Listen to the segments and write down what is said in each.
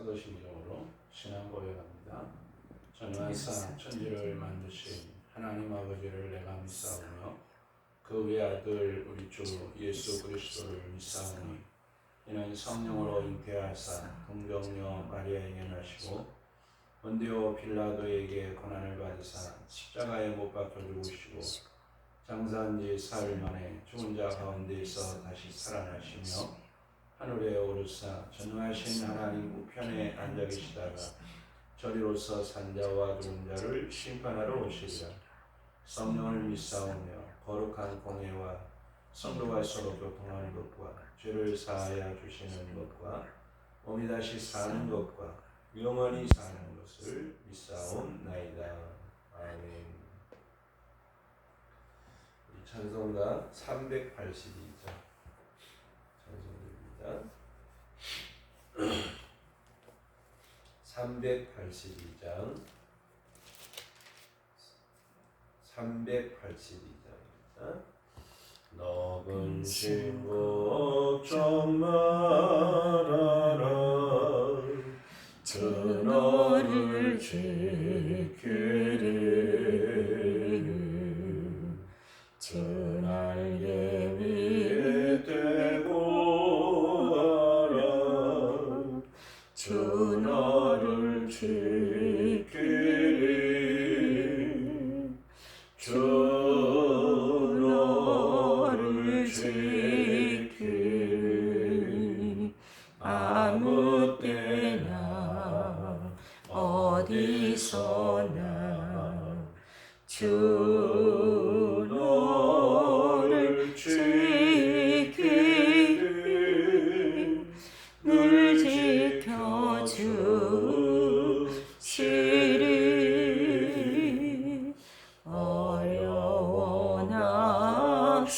사도신 기록으로 신앙 고백합니다. 전능하사 천지를 만드신 하나님 아버지를 내가 믿사오며 그 외아들 우리 주 예수 그리스도를 믿사오니 이는 성령으로 잉태하사 동정녀 마리아에게 나시고 본디오 빌라도에게 고난을 받으사 십자가에 못 박혀 죽으시고 장사한 지 사흘 만에 죽은 자 가운데서 다시 살아나시며 하늘에 오르사 전능하신 하나님 우편에 앉아 계시다가 저리로서 산자와 죽은 자를 심판하러 오시리라. 성령을 믿사오며 거룩한 공예와 성도가 서로 교통하는 것과 죄를 사하여 주시는 것과 몸이 다시 사는 것과 영원히 사는 것을 믿사옵나이다. 아멘. 찬송가 382장 찬송입니다. 382장 382장입니다. 너근 심 걱정 말아라 주 너를 지키리 주 날개 위에 대고 하라 주 너를 지키리 주 너를 지키리 아무 때나 어디서나 주 너를 지키리 늘 지켜주시리 어려워 낙심될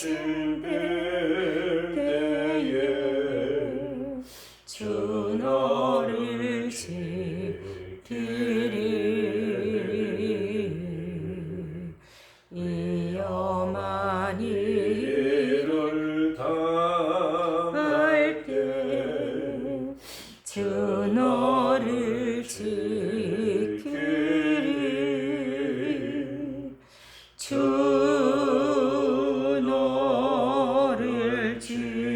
때에 주 너를 지키리 위험한 일을 당할 때 주 너를 지키리 주 너를 지키리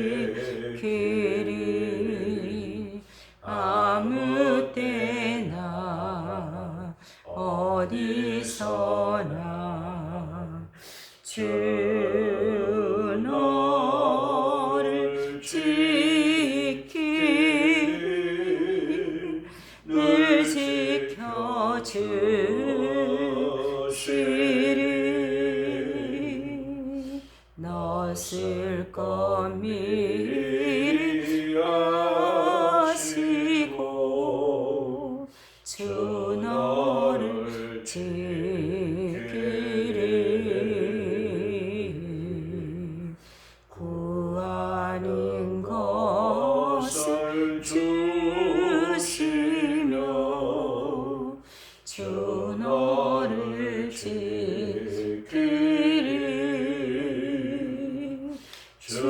아무 때나 어디서나 주 너를 지키리 늘 지켜주시리 너 쓸 것 미리 아시고 주 너를 지키리 구하는 것을 주시며 주 너를 지키리 주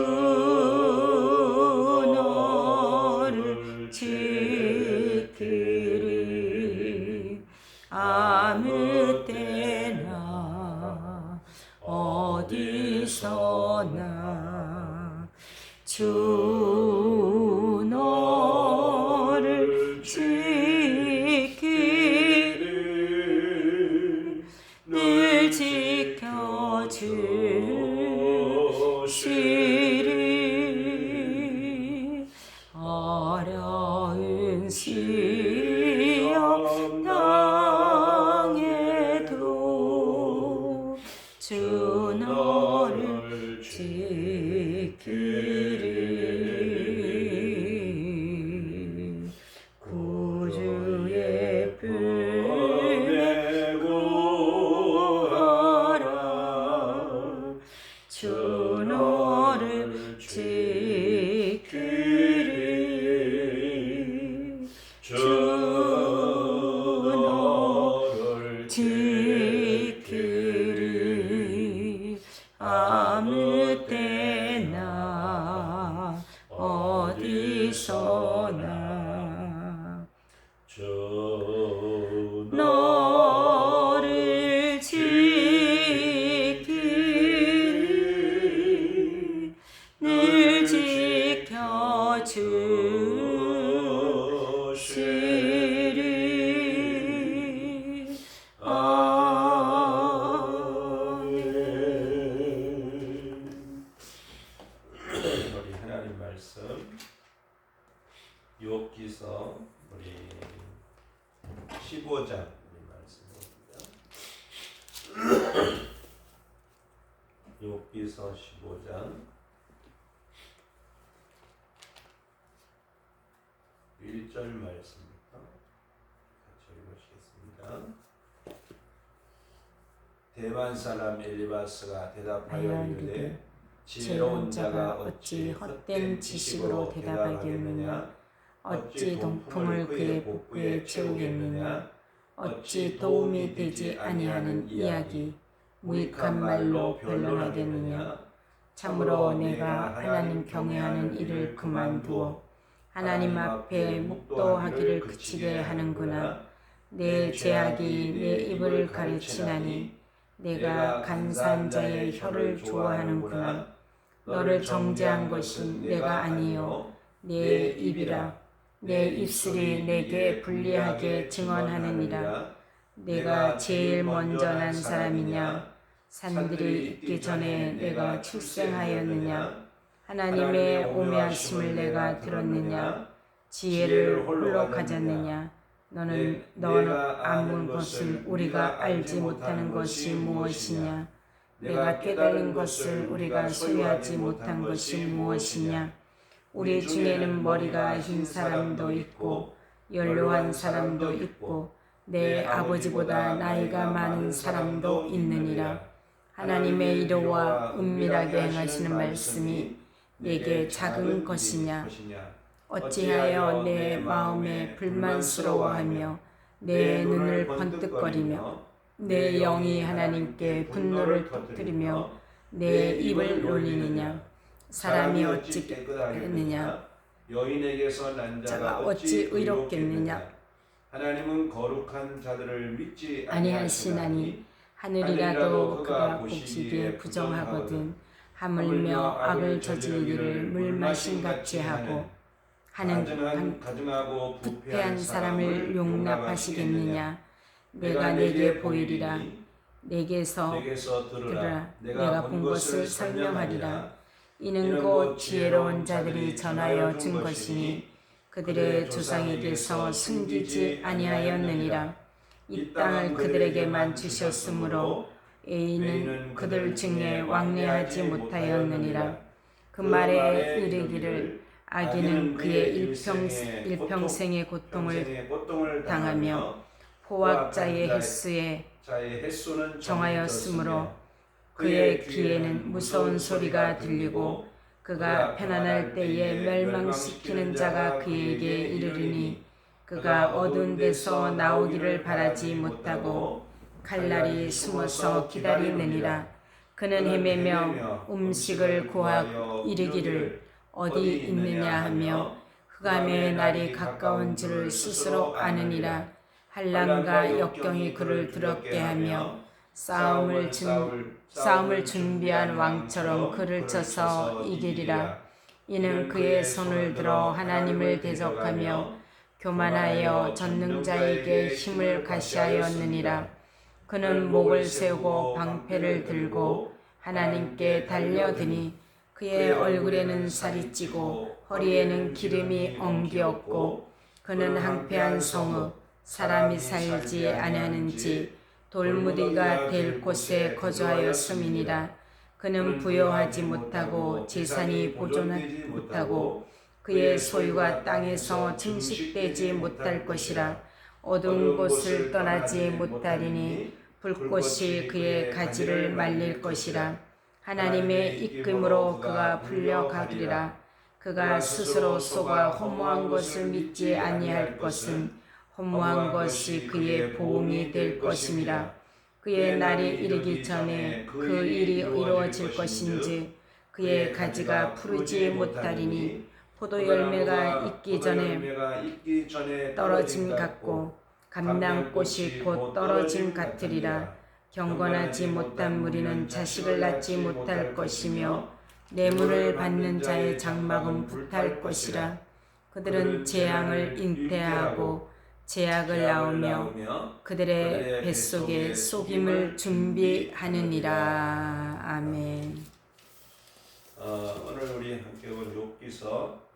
너를 지키리 아무 때나 어디서나 주 너를 지키리 늘 지켜주시리 어려운 시험 당해도 주 너를 지키리 구주의 품에 구하라 주 너를 지키리 주 너를 지키리 아무 때나 어디서나 주 너를 지키리 늘 지켜주시리. 우리 하나님 말씀 욥기서 우리 15장 우리 말씀입니다. 욥기서 15장 1절 말씀부터 같이 읽으시겠습니다. 대만 사람 엘리바스가 대답하여 이르되 지혜로운 자가 어찌 헛된 지식으로 대답하겠느냐? 어찌 동품을 그의 복부에 채우겠느냐? 어찌 도움이 되지 아니하는 이야기 무익한 말로 변론하겠느냐? 참으로 내가 하나님 경외하는 일을 그만두어 하나님 앞에 묵도하기를 그치게 하는구나. 내 죄악이 내 입을 가르치나니 내가 간사한 자의 혀를 좋아하는구나. 너를 정죄한 것이 내가 아니요 내 입이라. 내 입술이 내게 불리하게 증언하느니라. 내가 제일 먼저 난 사람이냐? 산들이 있기 전에 내가 출생하였느냐? 하나님의 오매하심을 내가 들었느냐? 지혜를 홀로 가졌느냐? 너는 아문 것을 우리가 알지 못하는 것이 무엇이냐? 내가 깨달은 것을 우리가 소유하지 못한 것이 무엇이냐? 우리 중에는 머리가 흰 사람도 있고 연로한 사람도 있고 내 아버지보다 나이가 많은 사람도 있느니라. 하나님의 이로와 은밀하게 행하시는 말씀이 내게 작은 것이냐? 어찌하여 내 마음에 불만스러워하며 내 눈을 번뜩거리며 내 영이 하나님께 분노를 터뜨리며 내 입을 놀리느냐? 사람이 어찌 깨끗하겠느냐? 여인에게서 난 자가 어찌 의롭겠느냐? 하나님은 거룩한 자들을 믿지 아니하시나니 하늘이라도 그가 보시기에 부정하거든 하물며 악을 저지르기를 물마심같이 하고 가증하고 부패한 사람을 용납하시겠느냐? 내가 내게 보이리라. 내게서 들으라. 내가 본 것을 설명하리라. 이는 곧 지혜로운 자들이 전하여 준 것이니 그들의 조상에게서 숨기지 아니하였느니라. 이 땅을 그들에게만 주셨으므로 애인은 그들 중에 왕래하지 못하였느니라. 그 말에 이르기를 악인은 그의 일평생의 고통을 당하며 포악자의 횟수에 정하였으므로 그의 귀에는 무서운 소리가 들리고 그가 편안할 때에 멸망시키는 자가 그에게 이르리니 그가 어두운 데서 나오기를 바라지 못하고 칼날이 숨어서 기다리느니라. 그는 헤매며 음식을 구하고 이르기를 어디 있느냐 하며 흑암의 날이 가까운 줄을 스스로 아느니라. 한란과 역경이 그를 두렵게 하며 싸움을 준비한 왕처럼 그를 쳐서 이기리라. 이는 그의 손을 들어 하나님을 대적하며 교만하여 전능자에게 힘을 가시하였느니라. 그는 목을 세우고 방패를 들고 하나님께 달려드니 그의 얼굴에는 살이 찌고 허리에는 기름이 엉기었고 그는 항폐한 성읍 사람이 살지 아니하는지 돌무리가 될 곳에 거주하였음이니라. 그는 부여하지 못하고 재산이 보존하지 못하고 그의 소유가 땅에서 증식되지 못할 것이라. 어두운 곳을 떠나지 못하리니 불꽃이 그의 가지를 말릴 것이라. 하나님의 이끌림으로 그가 풀려가리라. 그가 스스로 속아 허무한 것을 믿지 아니할 것은 허무한 것이 그의 보응이 될 것임이라. 그의 날이 이르기 전에 그 일이 이루어질 것인지 그의 가지가 푸르지 못하리니 포도 열매가 익기 전에 떨어짐 같고 감람꽃이 곧 떨어짐 같으리라. 경건하지 못한 무리는 자식을 낳지 못할 것이며 뇌물을 받는 자의 장막은 불탈 것이라. 그들은 재앙을 잉태하고 제약을 낳으며 그들의 뱃속에 속임을 준비하느니라. 아멘. 오늘 우리 함께 본 욥기서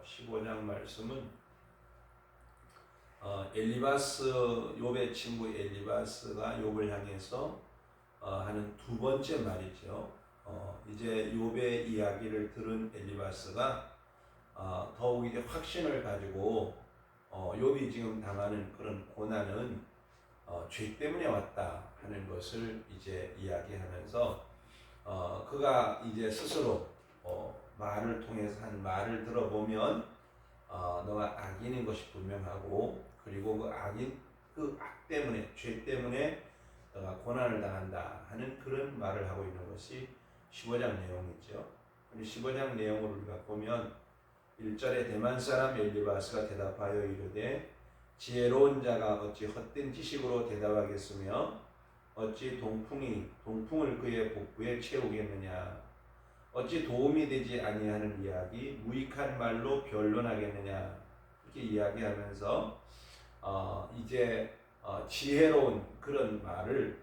15장 말씀은 엘리바스, 욥의 친구 엘리바스가 욥을 향해서 하는 두 번째 말이죠. 이제 욥의 이야기를 들은 엘리바스가 더욱 이제 확신을 가지고 욥이 지금 당하는 그런 고난은 죄 때문에 왔다 하는 것을 이제 이야기하면서 그가 이제 스스로 말을 통해서 한 말을 들어보면 너가 악인인 것이 분명하고, 그리고 그 악 때문에, 죄 때문에 너가 고난을 당한다 하는 그런 말을 하고 있는 것이 15장 내용이죠. 15장 내용을 우리가 보면 1절에 대만 사람 엘리바스가 대답하여 이르되 지혜로운 자가 어찌 헛된 지식으로 대답하겠으며 어찌 동풍을 그의 복부에 채우겠느냐. 어찌 도움이 되지 아니하는 이야기 무익한 말로 변론하겠느냐. 이렇게 이야기하면서 이제 지혜로운 그런 말을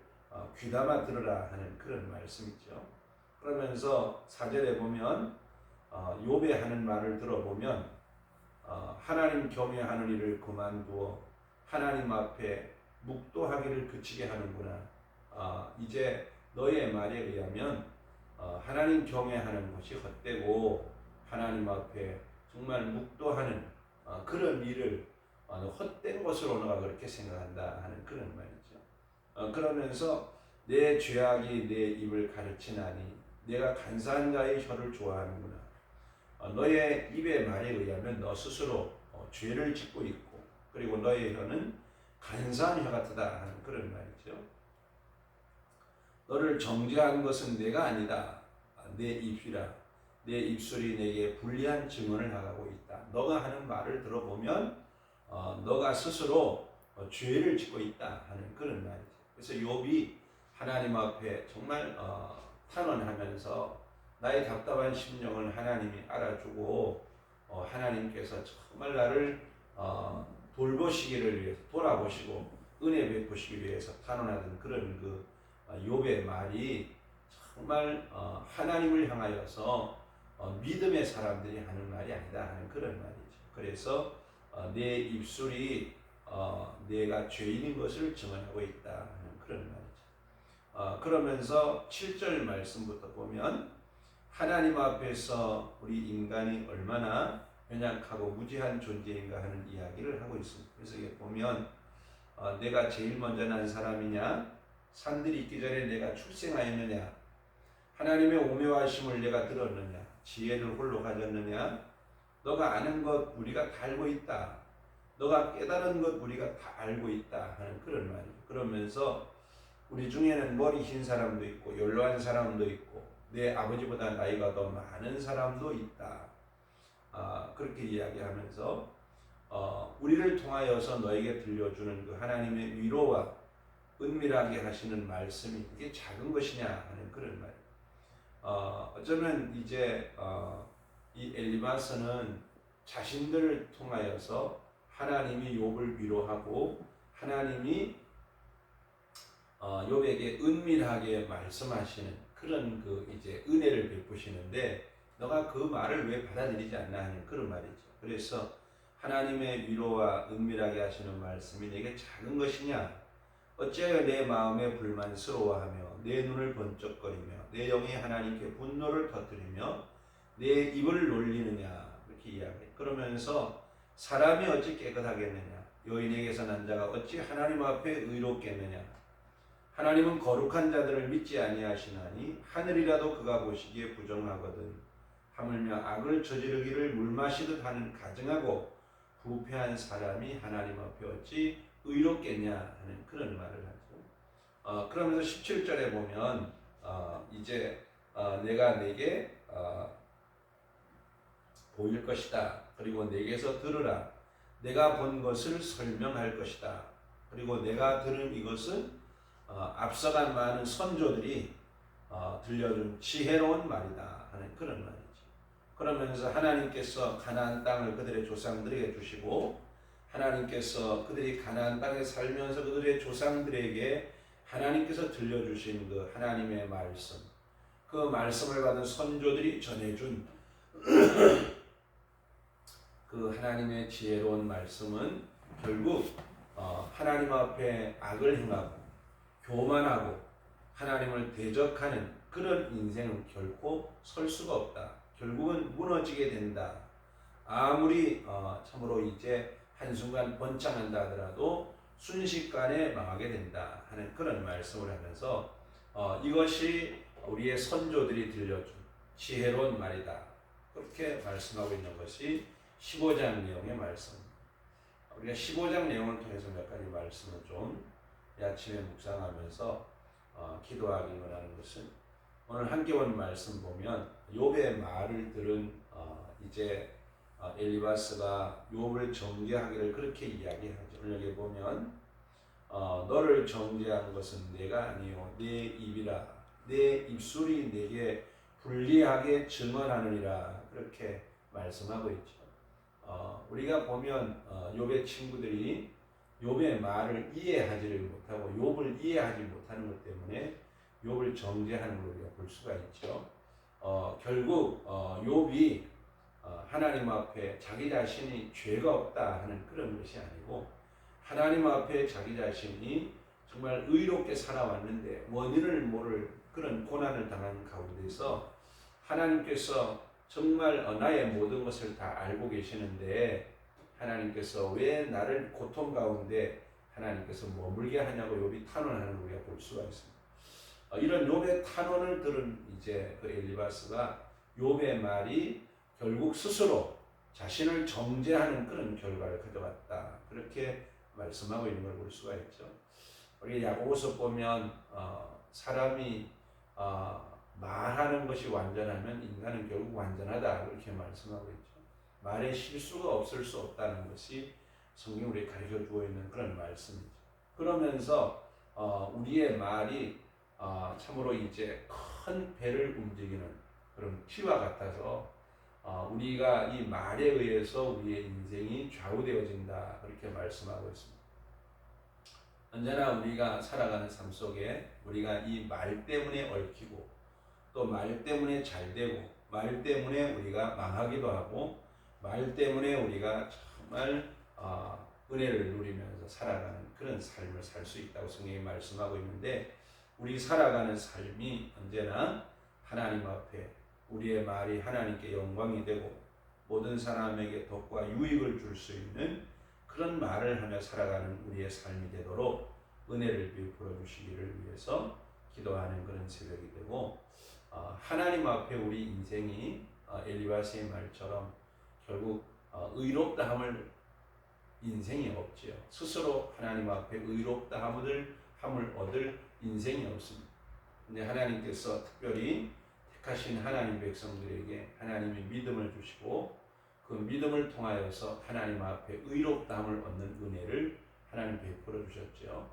귀담아 들으라 하는 그런 말씀이죠. 그러면서 4절에 보면 욥의 하는 말을 들어보면 하나님 경외하는 일을 그만두어 하나님 앞에 묵도하기를 그치게 하는구나. 이제 너의 말에 의하면 하나님 경외하는 것이 헛되고 하나님 앞에 정말 묵도하는 그런 일을 헛된 것으로 너가 그렇게 생각한다 하는 그런 말이죠. 그러면서 내 죄악이 내 입을 가르치나니 내가 간사한 자의 혀를 좋아하는구나. 너의 입의 말에 의하면 너 스스로 죄를 짓고 있고, 그리고 너의 혀는 간사한 혀 같다 하는 그런 말이죠. 너를 정죄한 것은 내가 아니다. 내 입이라. 내 입술이 내게 불리한 증언을 나가고 있다. 너가 하는 말을 들어보면 너가 스스로 죄를 짓고 있다 하는 그런 말이죠. 그래서 욥이 하나님 앞에 정말 탄원하면서 나의 답답한 심령을 하나님이 알아주고 하나님께서 정말 나를 돌보시기를 위해서, 돌아보시고 은혜 베푸시기 위해서 탄원하던 그런 그 욥의 말이 정말 하나님을 향하여서 믿음의 사람들이 하는 말이 아니다 하는 그런 말이죠. 그래서 내 입술이 내가 죄인인 것을 증언하고 있다 하는 그런 말이죠. 그러면서 7절 말씀부터 보면 하나님 앞에서 우리 인간이 얼마나 연약하고 무지한 존재인가 하는 이야기를 하고 있습니다. 그래서 이게 보면 내가 제일 먼저 난 사람이냐? 산들이 있기 전에 내가 출생하였느냐? 하나님의 오묘하심을 내가 들었느냐? 지혜를 홀로 가졌느냐? 너가 아는 것 우리가 다 알고 있다. 너가 깨달은 것 우리가 다 알고 있다 하는 그런 말이죠. 그러면서 우리 중에는 머리 흰 사람도 있고 연로한 사람도 있고 내 아버지보다 나이가 더 많은 사람도 있다. 그렇게 이야기하면서 우리를 통하여서 너에게 들려주는 그 하나님의 위로와 은밀하게 하시는 말씀이 이게 작은 것이냐 하는 그런 말. 어쩌면 이제 이 엘리바스는 자신들을 통하여서 하나님이 욥을 위로하고 하나님이 욥에게 은밀하게 말씀하시는 그런 그 이제 은혜를 베푸시는데 너가 그 말을 왜 받아들이지 않나 하는 그런 말이죠. 그래서 하나님의 위로와 은밀하게 하시는 말씀이 내게 작은 것이냐? 어찌하여 내 마음에 불만스러워하며 내 눈을 번쩍거리며 내 영이 하나님께 분노를 터뜨리며 내 입을 놀리느냐? 이렇게 이야기해요. 그러면서 사람이 어찌 깨끗하겠느냐? 여인에게서 난 자가 어찌 하나님 앞에 의롭겠느냐? 하나님은 거룩한 자들을 믿지 아니하시나니 하늘이라도 그가 보시기에 부정하거든. 하물며 악을 저지르기를 물마시듯 하는 가증하고 부패한 사람이 하나님 앞에 어찌 의롭겠냐 하는 그런 말을 하죠. 그러면서 17절에 보면 이제 내가 내게 보일 것이다. 그리고 내게서 들으라. 내가 본 것을 설명할 것이다. 그리고 내가 들은 이것은 앞서간 많은 선조들이 들려준 지혜로운 말이다 하는 그런 말이지. 그러면서 하나님께서 가나안 땅을 그들의 조상들에게 주시고 하나님께서 그들이 가나안 땅에 살면서 그들의 조상들에게 하나님께서 들려주신 그 하나님의 말씀, 그 말씀을 받은 선조들이 전해준 그 하나님의 지혜로운 말씀은 결국 하나님 앞에 악을 행하고 교만하고 하나님을 대적하는 그런 인생은 결코 설 수가 없다. 결국은 무너지게 된다. 아무리 참으로 이제 한순간 번창한다 하더라도 순식간에 망하게 된다 하는 그런 말씀을 하면서 이것이 우리의 선조들이 들려준 지혜로운 말이다. 그렇게 말씀하고 있는 것이 15장 내용의 말씀입니다. 우리가 15장 내용을 통해서 몇 가지 말씀을 좀 아침에 묵상하면서 기도하기 원하는 것은 오늘 함께 본 말씀 보면 욥의 말을 들은 이제 엘리바스가 욥을 정죄하기를 그렇게 이야기하죠. 오늘 여기 보면 너를 정죄한 것은 내가 아니요 내 입이라 내 입술이 내게 불리하게 증언하느니라 그렇게 말씀하고 있죠. 우리가 보면 욥의 친구들이 욥의 말을 이해하지를 못하고 욥을 이해하지 못하는 것 때문에 욥을 정죄하는 걸 우리가 볼 수가 있죠. 결국 욥이 하나님 앞에 자기 자신이 죄가 없다 하는 그런 것이 아니고 하나님 앞에 자기 자신이 정말 의롭게 살아왔는데 원인을 모를 그런 고난을 당한 가운데서 하나님께서 정말 나의 모든 것을 다 알고 계시는데 하나님께서 왜 나를 고통 가운데 하나님께서 머물게 하냐고 욥이 탄원하는 걸 우리가 볼 수가 있습니다. 이런 욥의 탄원을 들은 이제 그 엘리바스가 욥의 말이 결국 스스로 자신을 정죄하는 그런 결과를 가져왔다. 그렇게 말씀하고 있는 걸 볼 수가 있죠. 우리 야고보서 보면 사람이 말하는 것이 완전하면 인간은 결국 완전하다 그렇게 말씀하고 있죠. 말에 실수가 없을 수 없다는 것이 성경 우리에 가르쳐 주고 있는 그런 말씀이죠. 그러면서 우리의 말이 참으로 이제 큰 배를 움직이는 그런 피와 같아서 우리가 이 말에 의해서 우리의 인생이 좌우되어진다 그렇게 말씀하고 있습니다. 언제나 우리가 살아가는 삶 속에 우리가 이 말 때문에 얽히고 또 말 때문에 잘되고 말 때문에 우리가 망하기도 하고 말 때문에 우리가 정말 은혜를 누리면서 살아가는 그런 삶을 살 수 있다고 성경이 말씀하고 있는데 우리 살아가는 삶이 언제나 하나님 앞에 우리의 말이 하나님께 영광이 되고 모든 사람에게 덕과 유익을 줄 수 있는 그런 말을 하며 살아가는 우리의 삶이 되도록 은혜를 베풀어 주시기를 위해서 기도하는 그런 새벽이 되고 하나님 앞에 우리 인생이 엘리바스의 말처럼 결국 의롭다함을 인생이 없지요. 스스로 하나님 앞에 의롭다함을 얻을 인생이 없습니다. 근데 하나님께서 특별히 택하신 하나님 백성들에게 하나님의 믿음을 주시고 그 믿음을 통하여서 하나님 앞에 의롭다함을 얻는 은혜를 하나님 베풀어 주셨죠.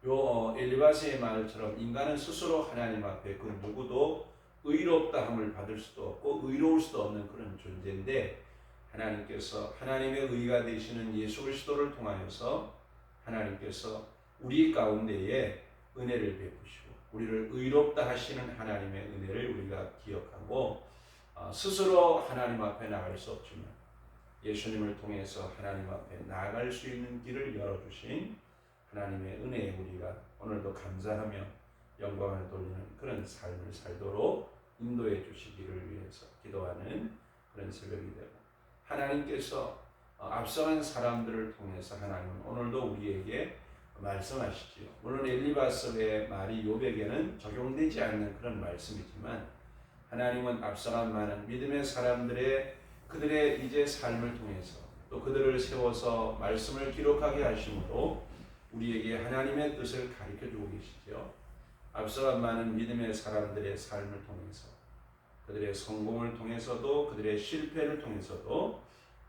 요 엘리바스의 말처럼 인간은 스스로 하나님 앞에 그 누구도 의롭다함을 받을 수도 없고 의로울 수도 없는 그런 존재인데 하나님께서 하나님의 의가 되시는 예수 그리스도를 통하여서 하나님께서 우리 가운데에 은혜를 베푸시고 우리를 의롭다 하시는 하나님의 은혜를 우리가 기억하고 스스로 하나님 앞에 나갈 수 없지만 예수님을 통해서 하나님 앞에 나아갈 수 있는 길을 열어주신 하나님의 은혜에 우리가 오늘도 감사하며 영광을 돌리는 그런 삶을 살도록 인도해 주시기를 위해서 기도하는 그런 새벽이 되고 하나님께서 앞서간 사람들을 통해서 하나님은 오늘도 우리에게 말씀하시지요. 물론 엘리바스의 말이 욥에게는 적용되지 않는 그런 말씀이지만 하나님은 앞서간 많은 믿음의 사람들의 그들의 이제 삶을 통해서 또 그들을 세워서 말씀을 기록하게 하심으로 우리에게 하나님의 뜻을 가르쳐 주고 계시죠. 앞서간 많은 믿음의 사람들의 삶을 통해서 그들의 성공을 통해서도 그들의 실패를 통해서도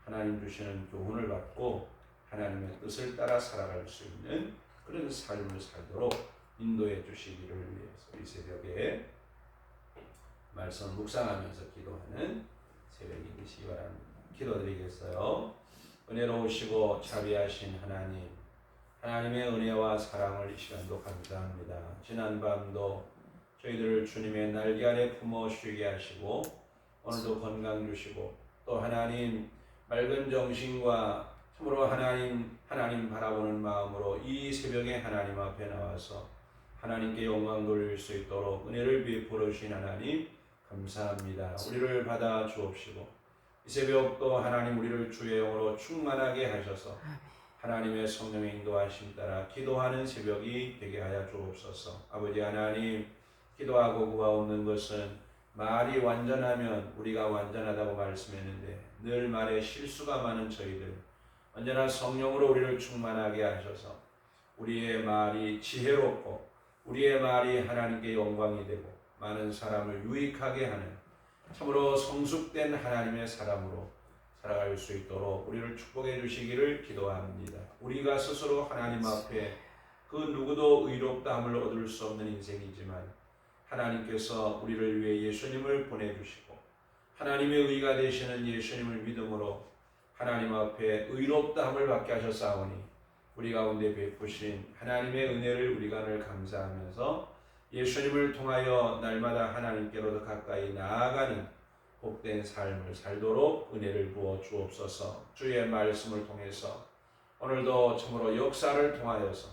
하나님 주시는 교훈을 받고 하나님의 뜻을 따라 살아갈 수 있는 그런 삶을 살도록 인도해 주시기를 위해서 이 새벽에 말씀 묵상하면서 기도하는 새벽이 되시기 바랍니다. 기도드리겠어요. 은혜로우시고 자비하신 하나님, 하나님의 은혜와 사랑을 이 시간도 감사합니다. 지난 밤도 저희들을 주님의 날개 아래 품어 쉬게 하시고 오늘도 건강 주시고 또 하나님 맑은 정신과 참으로 하나님 바라보는 마음으로 이 새벽에 하나님 앞에 나와서 하나님께 영광 돌릴 수 있도록 은혜를 베풀어 주신 하나님 감사합니다. 우리를 받아 주옵시고 이 새벽도 하나님 우리를 주의 영으로 충만하게 하셔서 하나님의 성령의 인도하심 따라 기도하는 새벽이 되게 하여 주옵소서. 아버지 하나님, 기도하고 구하옵는 것은 말이 완전하면 우리가 완전하다고 말씀했는데 늘 말에 실수가 많은 저희들 언제나 성령으로 우리를 충만하게 하셔서 우리의 말이 지혜롭고 우리의 말이 하나님께 영광이 되고 많은 사람을 유익하게 하는 참으로 성숙된 하나님의 사람으로 살아갈 수 있도록 우리를 축복해 주시기를 기도합니다. 우리가 스스로 하나님 앞에 그 누구도 의롭다함을 얻을 수 없는 인생이지만 하나님께서 우리를 위해 예수님을 보내주시고 하나님의 의가 되시는 예수님을 믿음으로 하나님 앞에 의롭다함을 받게 하셨사오니 우리 가운데 베푸신 하나님의 은혜를 우리가 늘 감사하면서 예수님을 통하여 날마다 하나님께로 더 가까이 나아가는 복된 삶을 살도록 은혜를 부어 주옵소서. 주의 말씀을 통해서 오늘도 참으로 역사를 통하여서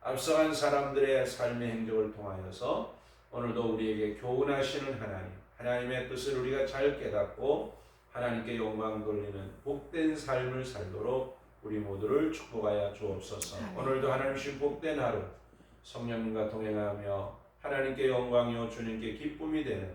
앞서간 사람들의 삶의 행적을 통하여서 오늘도 우리에게 교훈하시는 하나님의 뜻을 우리가 잘 깨닫고 하나님께 영광 돌리는 복된 삶을 살도록 우리 모두를 축복하여 주옵소서. 오늘도 하나님 주신 복된 하루 성령님과 동행하며 하나님께 영광이요 주님께 기쁨이 되는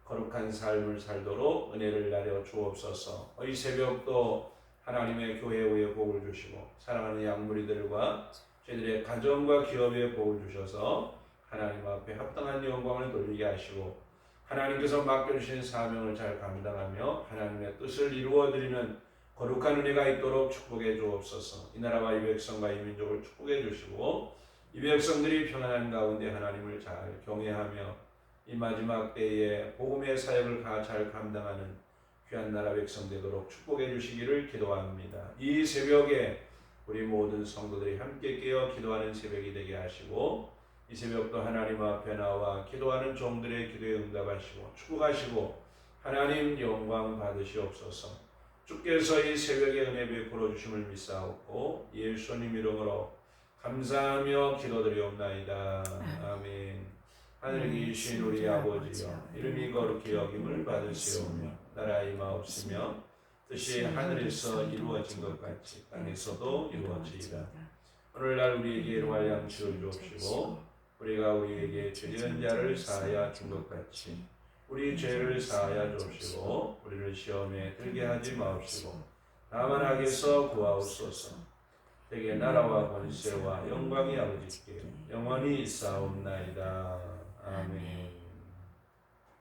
거룩한 삶을 살도록 은혜를 나려 주옵소서. 이 새벽도 하나님의 교회의 복을 주시고 사랑하는 양무리들과 저희들의 가정과 기업의 복을 주셔서 하나님 앞에 합당한 영광을 돌리게 하시고 하나님께서 맡겨주신 사명을 잘 감당하며 하나님의 뜻을 이루어드리는 거룩한 은혜가 있도록 축복해 주옵소서. 이 나라와 이 백성과 이 민족을 축복해 주시고 이 백성들이 평안한 가운데 하나님을 잘 경외하며 이 마지막 때에 복음의 사역을 잘 감당하는 귀한 나라 백성 되도록 축복해 주시기를 기도합니다. 이 새벽에 우리 모든 성도들이 함께 깨어 기도하는 새벽이 되게 하시고 이 새벽도 하나님 앞에 나와 기도하는 종들의 기도에 응답하시고 축복하시고 하나님 영광 받으시옵소서. 주께서 이 새벽에 은혜 베풀어 주심을 믿사옵고 예수님 이름으로 감사하며 기도드리옵나이다. 아멘. 하늘에 계신 우리 아버지여 이름이 거룩히 여김을 받으시오며 나라 임하옵시며 뜻이 하늘에서 이루어진 것 같이 땅에서도 이루어지이다. 오늘날 우리에게 일용할 양식을 주옵시고 우리가 우리에게 죄지은 자를 사하여 준 것 같이 우리 죄를 사하여 주옵시고 우리를 시험에 들게 하지 마옵시고 다만 악에서 구하옵소서. 되게 나라와 권세와 영광이 아버지께 영원히 있사옵나이다. 아멘.